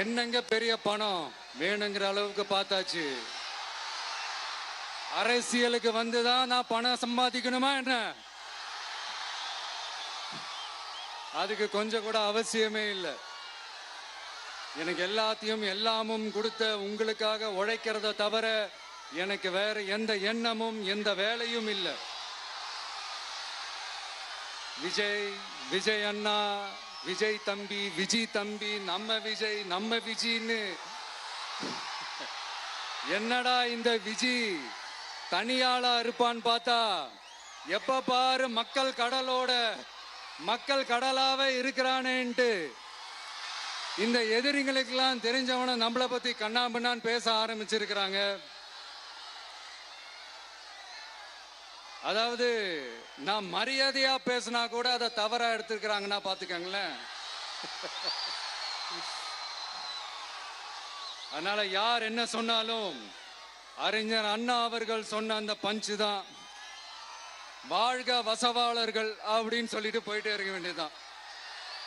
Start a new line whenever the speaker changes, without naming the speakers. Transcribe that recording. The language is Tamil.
என்னங்க பெரிய பணம் வேணுங்கிற அளவுக்கு பார்த்தாச்சு. அரசியலுக்கு வந்துதான் நான் பணம் சம்பாதிக்கணுமா என்ன? அதுக்கு கொஞ்சம் கூட அவசியமே இல்லை. எனக்கு எல்லாத்தையும் எல்லாமும் கொடுத்த உங்களுக்காக உழைக்கிறத தவிர எனக்கு வேற எந்த எண்ணமும் எந்த வேலையும் இல்லை. விஜய், விஜய் அண்ணா, விஜய் தம்பி, விஜய் தம்பி, நம்ம விஜய், நம்ம விஜய்ன்னு என்னடா இந்த விஜய் தனியாளா இருப்பான்னு பார்த்தா எப்ப பாரு மக்கள் கடலோட மக்கள் கடலாவே இருக்கிறானேன்ட்டு இந்த எதிரிகளுக்கெல்லாம் தெரிஞ்சவன நம்மளை பத்தி கண்ணாபின்னான்னு பேச ஆரம்பிச்சிருக்கிறாங்க. அதாவது நான் மரியாதையா பேசினா கூட அதை தவறா எடுத்துக்கிறாங்கன்னா பாத்துக்கங்களேன். அதனால யார் என்ன சொன்னாலும் அறிஞர் அண்ணா அவர்கள் சொன்ன அந்த பஞ்சு தான், வாழ்க வசவாளர்கள் அப்படின்னு சொல்லிட்டு போயிட்டே இருக்க வேண்டியதுதான்.